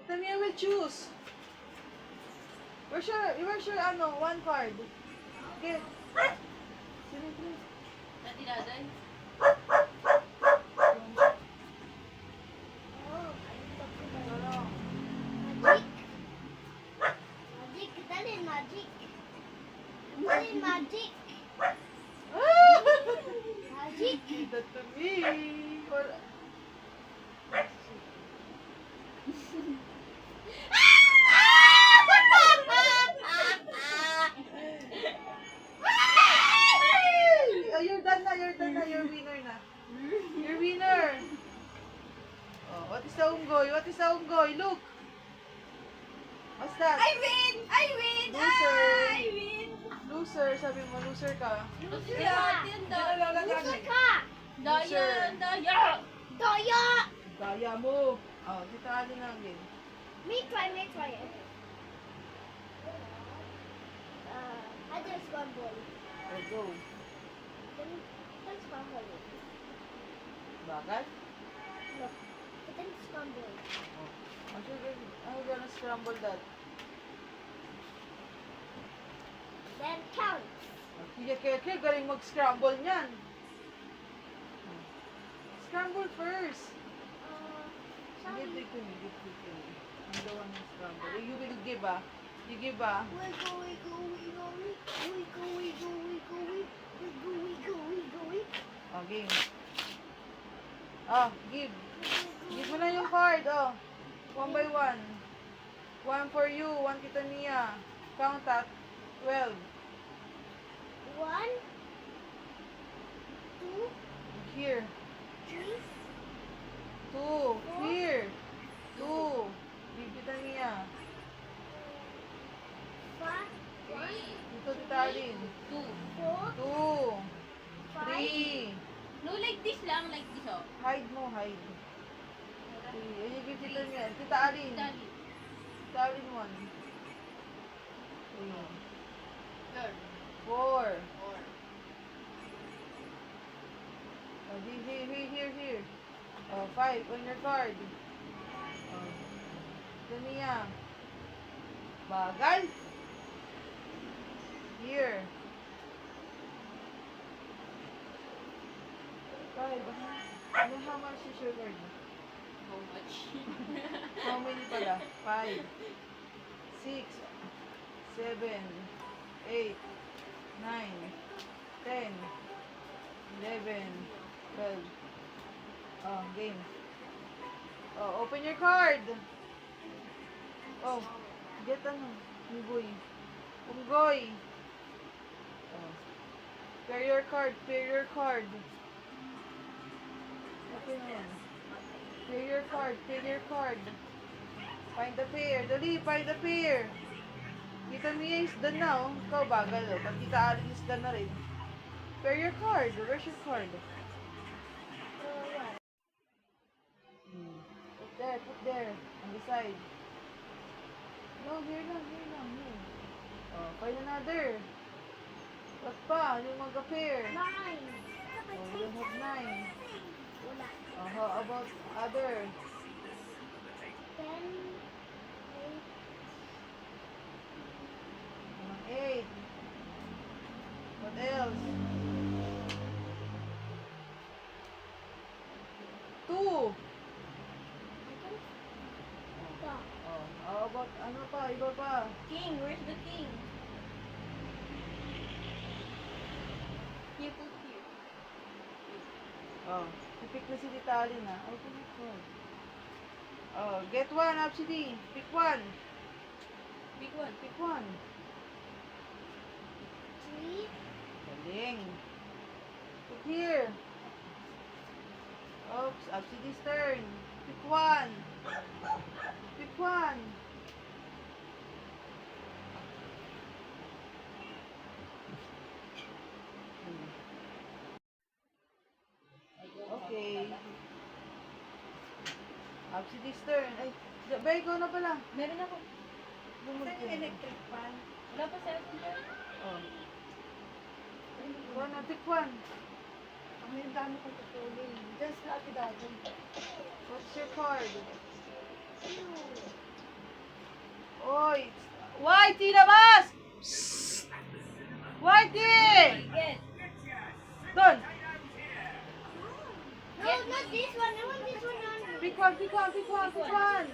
Tamia will choose. Where's your one card? Get. Sino ito? Dati daday. Oh, Ano? magic. Magic, dali, magic. Dali, magic. Magic. That to me. Wala. Oh, you're done na. You're winner na. You're winner. Oh, what is the unggoy? Look. What's that? I win! Loser. I win! Loser. Sabi mo, loser ka. Loser ka! Loser ka. Daya! Daya! Daya. Gaya mo. Oh, dito alin na ang game. May try it. I just scramble. Oh, go. Then scramble it. Bakit? Look, then scramble. Oh. I'm gonna scramble that. Then count. Kaya galing mag-scramble niyan. Scramble first. Sorry. Give it to me. I'm the one who scramble. You will give ah. You give ah. Wiggle. Oh, game. Oh, give. Give mo na yung card, oh. One by one. One for you, one kita Mia. Count at 12. 1, 2, Here. 3, 2. Here. 2. Give kita Mia. 5, 1, Dito titalin. 2. 4, 2. 5, 3. No, like this lang, like this oh. Hide mo, hide. 3. Ay, give kita Mia. Tita Alin. Dali. Tita Alin 1. 3. Third. 4. Four. Oh, here. Oh, 5 on your card. Oh. Tania. Bagal. Here. 5. Ano, how much is your card? How much? How many pala? 5, 6, 7, 8, 9, 10, 11, 12. Oh, game. Oh, open your card. Oh, get ano? Unggoy. Oh. Pair your card. Open yan. Pair your card. Find the pair. Dali, find the pair. Kita Mia is done na, oh. Ikaw bagal, oh. Pag Tita Alin is done na rin. Pair your card. Where's your card? Put there. On the side. No, here lang. Here. Oh, find another. What pa? Yung magka-pair. 9. Oh, you don't have 9. Wala. Oh, how about other? 10, 8. What else? 2. 8. Ito. Oh, how about ano pa? Iba pa. King, where's the king? Here, put here. Oh, pick na si Tita Alin, ah. Open it first. Oh, get one, Absidi. Pick one. Big one. Pick one. 3, Galing. Put here. Oops, Absidi's turn. Pick one. Okay. Absidi's turn. Ay, Bay, ikaw na pala. Meron ako. Bumulot Saan yung ka. electric fan? Wala pa sa akin dyan. Oh. Ikaw na, pick one. Ang yung dami kong tutulin. Just happy dati. What's your card? 2, Whitey, labas! Whitey! Get. Doon! No, not this one. I want this one on. Pick one, pick one, pick one, pick one!